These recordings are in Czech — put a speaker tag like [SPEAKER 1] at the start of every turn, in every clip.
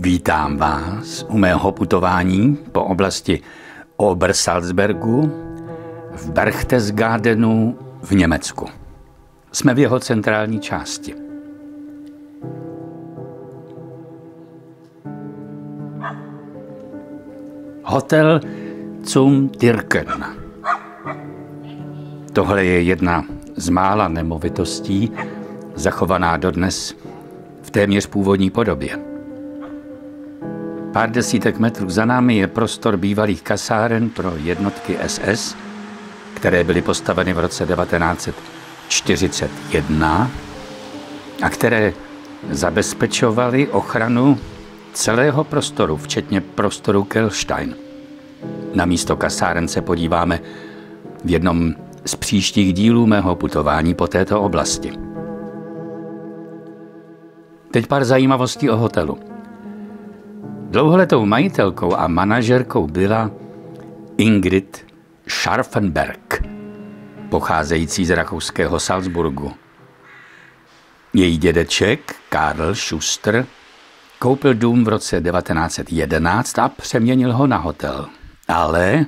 [SPEAKER 1] Vítám vás u mého putování po oblasti Obersalzbergu v Berchtesgadenu v Německu. Jsme v jeho centrální části. Hotel Zum Türken. Tohle je jedna z mála nemovitostí, zachovaná dodnes v téměř původní podobě. Pár desítek metrů za námi je prostor bývalých kasáren pro jednotky SS, které byly postaveny v roce 1941 a které zabezpečovaly ochranu celého prostoru, včetně prostoru Kelstein. Na místo kasáren se podíváme v jednom z příštích dílů mého putování po této oblasti. Teď pár zajímavostí o hotelu. Dlouholetou majitelkou a manažerkou byla Ingrid Scharfenberg, pocházející z rakouského Salzburgu. Její dědeček Karl Schuster koupil dům v roce 1911 a přeměnil ho na hotel. Ale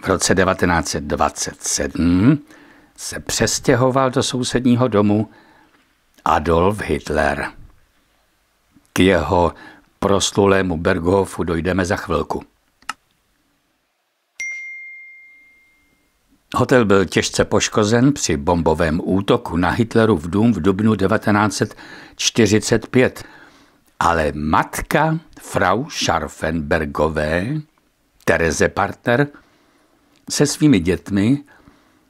[SPEAKER 1] v roce 1927 se přestěhoval do sousedního domu Adolf Hitler. K jeho proslulému Berghofu dojdeme za chvilku. Hotel byl těžce poškozen při bombovém útoku na Hitlerův dům v dubnu 1945, ale matka Frau Scharfenbergové, Tereze Partner, se svými dětmi,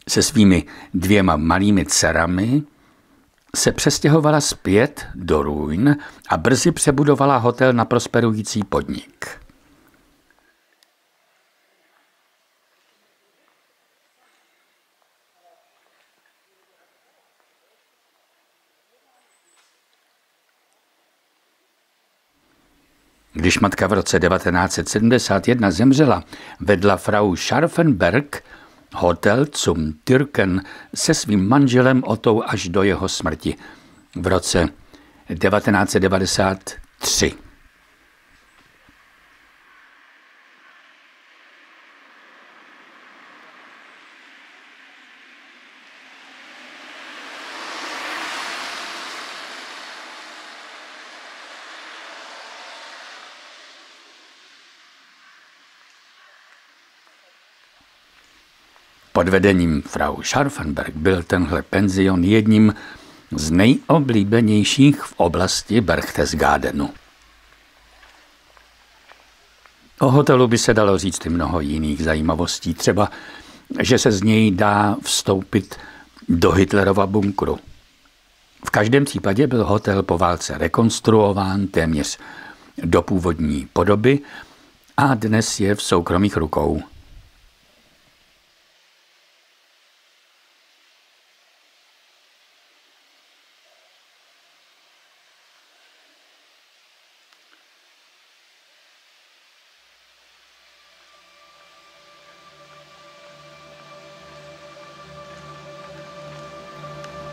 [SPEAKER 1] se svými 2 malými dcerami, se přestěhovala zpět do ruin a brzy přebudovala hotel na prosperující podnik. Když matka v roce 1971 zemřela, vedla Frau Scharfenberg hotel Zum Türken se svým manželem Ottou až do jeho smrti v roce 1993. Pod vedením Frau Scharfenberg byl tenhle penzion jedním z nejoblíbenějších v oblasti Berchtesgadenu. O hotelu by se dalo říct i mnoho jiných zajímavostí, třeba, že se z něj dá vstoupit do Hitlerova bunkru. V každém případě byl hotel po válce rekonstruován téměř do původní podoby a dnes je v soukromých rukou.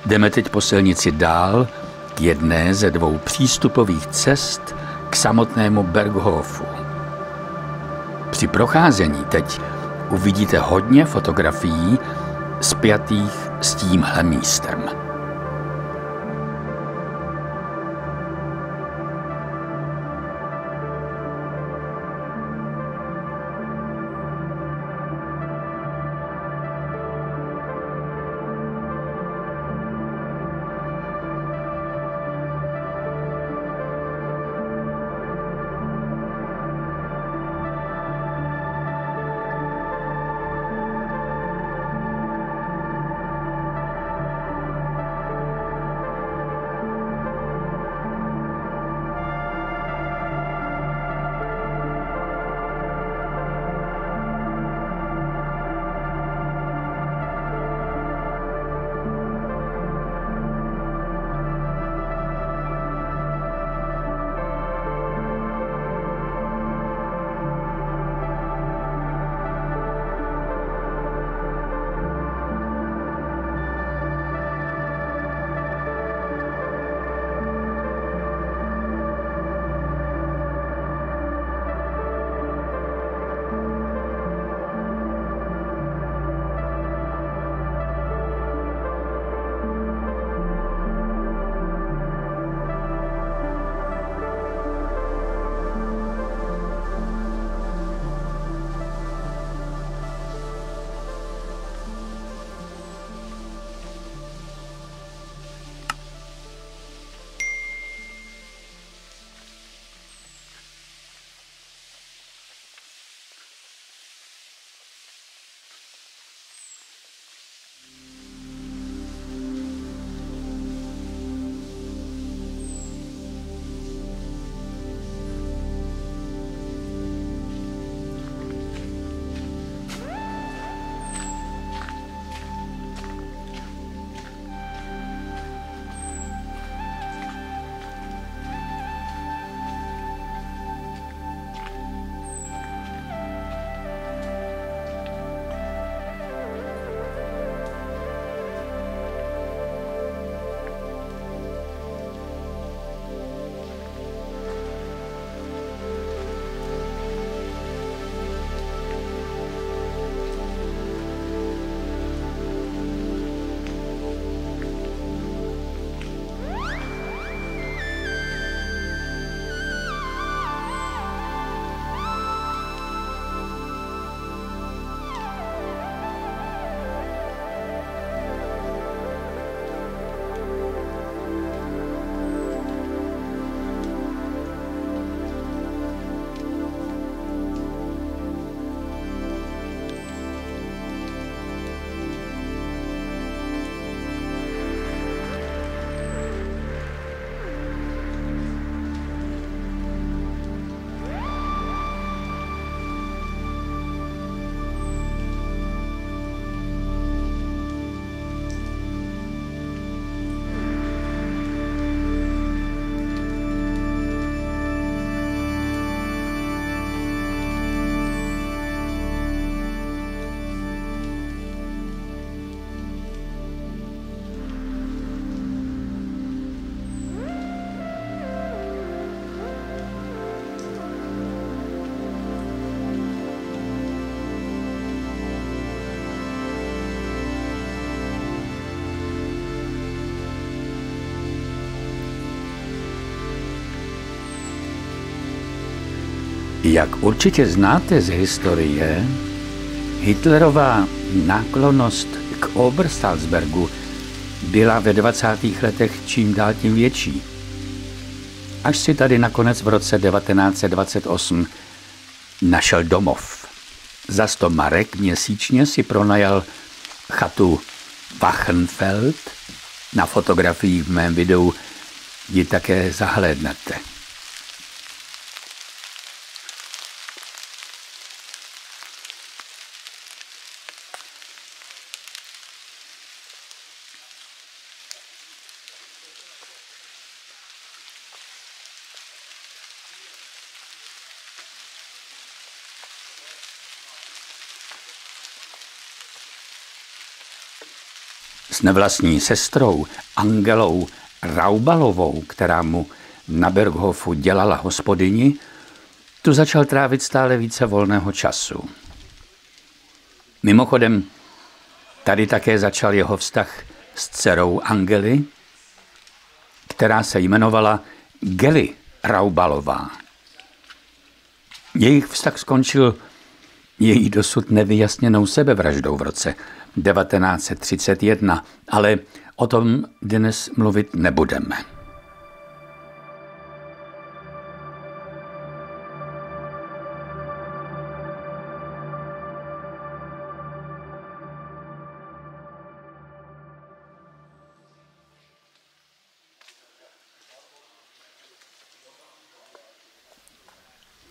[SPEAKER 1] Jdeme teď po silnici dál k jedné ze 2 přístupových cest k samotnému Berghofu. Při procházení teď uvidíte hodně fotografií spjatých s tímhle místem. Jak určitě znáte z historie, Hitlerová náklonnost k Obersalzbergu byla ve 20. letech čím dál tím větší. Až si tady nakonec v roce 1928 našel domov. Za 100 marek měsíčně si pronajal chatu Wachenfeld. Na fotografiích v mém videu ji také zahlédnete. S nevlastní sestrou Angelou Raubalovou, která mu na Berghofu dělala hospodyni, tu začal trávit stále více volného času. Mimochodem, tady také začal jeho vztah s dcerou Angely, která se jmenovala Geli Raubalová. Jejich vztah skončil její dosud nevyjasněnou sebevraždou v roce 1931, ale o tom dnes mluvit nebudeme.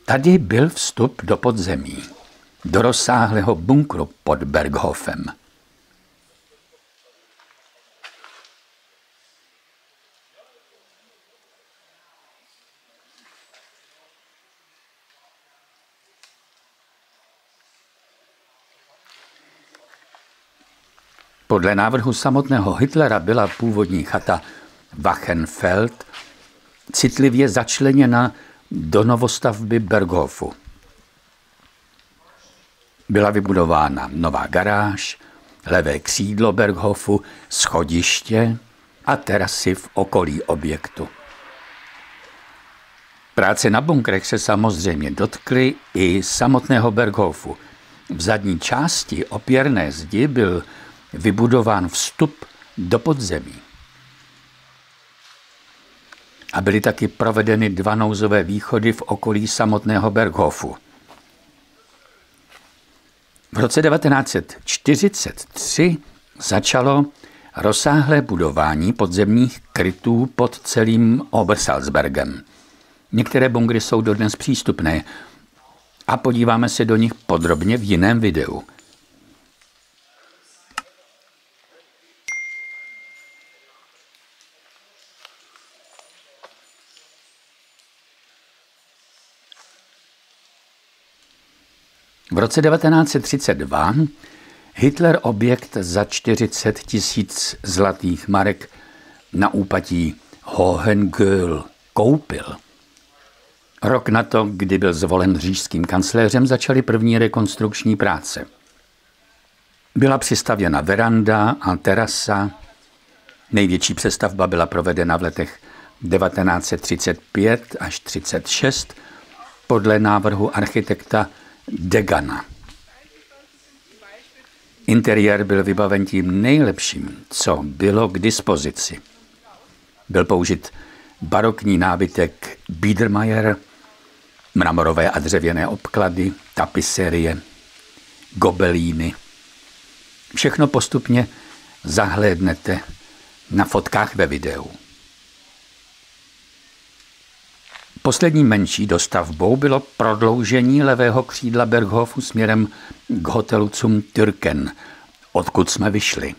[SPEAKER 1] Tady byl vstup do podzemí, do rozsáhlého bunkru pod Berghofem. Podle návrhu samotného Hitlera byla původní chata Wachenfeld citlivě začleněna do novostavby Berghofu. Byla vybudována nová garáž, levé křídlo Berghofu, schodiště a terasy v okolí objektu. Práce na bunkrech se samozřejmě dotkly i samotného Berghofu. V zadní části opěrné zdi byl vybudován vstup do podzemí. A byly taky provedeny 2 nouzové východy v okolí samotného Berghofu. V roce 1943 začalo rozsáhlé budování podzemních krytů pod celým Obersalzbergem. Některé bunkry jsou dodnes přístupné a podíváme se do nich podrobně v jiném videu. V roce 1932 Hitler objekt za 40 000 zlatých marek na úpatí Hohenköhl koupil. Rok na to, kdy byl zvolen říšským kancléřem, začaly první rekonstrukční práce. Byla přistavěna veranda a terasa. Největší přestavba byla provedena v letech 1935 až 1936 podle návrhu architekta Degana. Interiér byl vybaven tím nejlepším, co bylo k dispozici. Byl použit barokní nábytek Biedermeier, mramorové a dřevěné obklady, tapiserie, gobelíny. Všechno postupně zahlédnete na fotkách ve videu. Poslední menší dostavbou bylo prodloužení levého křídla Berghofu směrem k hotelu Zum Türken, odkud jsme vyšli.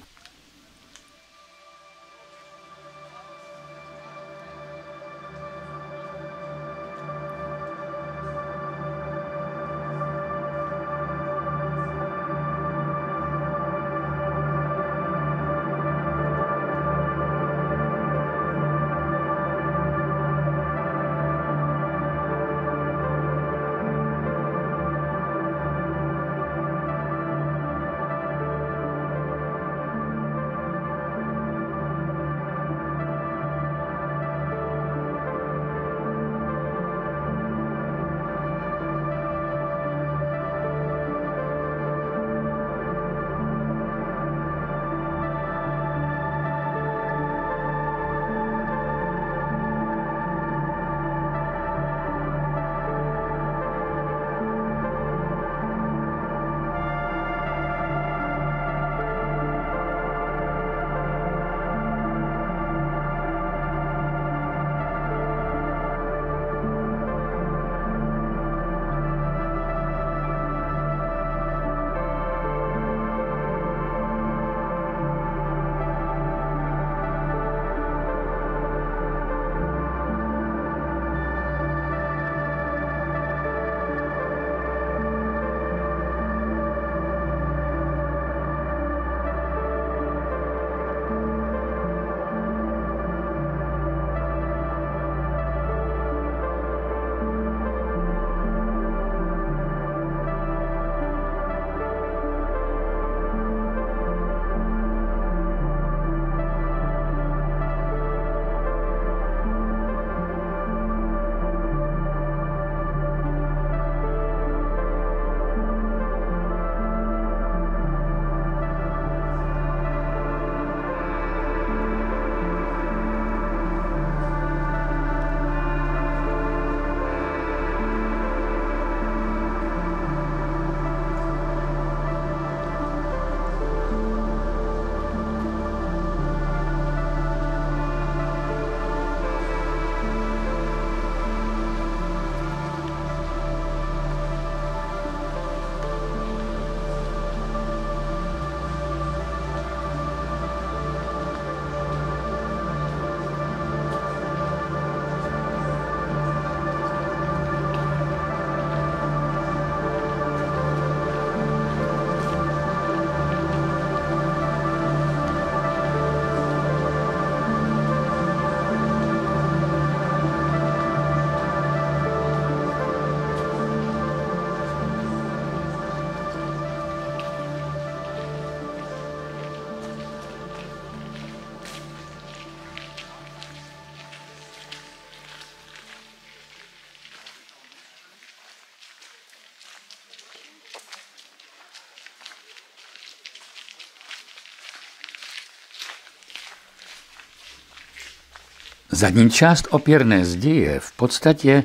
[SPEAKER 1] Zadní část opěrné zdi je v podstatě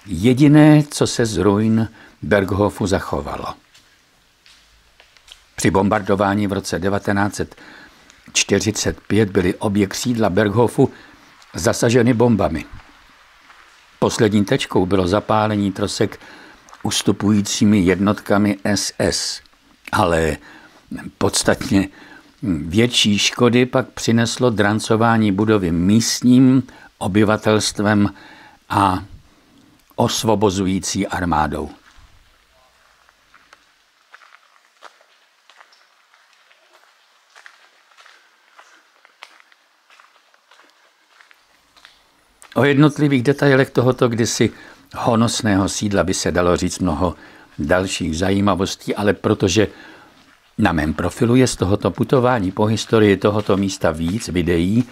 [SPEAKER 1] jediné, co se z ruin Berghofu zachovalo. Při bombardování v roce 1945 byly obě křídla Berghofu zasaženy bombami. Poslední tečkou bylo zapálení trosek ustupujícími jednotkami SS, ale podstatně větší škody pak přineslo drancování budovy místním obyvatelstvem a osvobozující armádou. O jednotlivých detailech tohoto kdysi honosného sídla by se dalo říct mnoho dalších zajímavostí, ale protože na mém profilu je z tohoto putování po historii tohoto místa víc videí,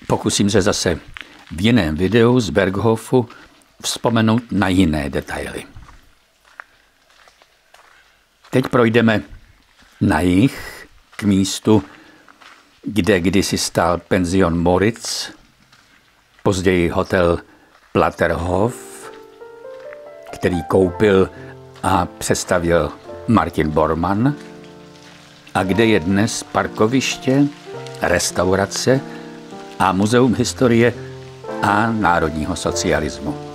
[SPEAKER 1] pokusím se zase v jiném videu z Berghofu vzpomenout na jiné detaily. Teď projdeme na jih k místu, kde kdysi stál penzion Moritz, později hotel Platterhof, který koupil a přestavěl Martin Bormann, a kde je dnes parkoviště, restaurace a muzeum historie a národního socialismu.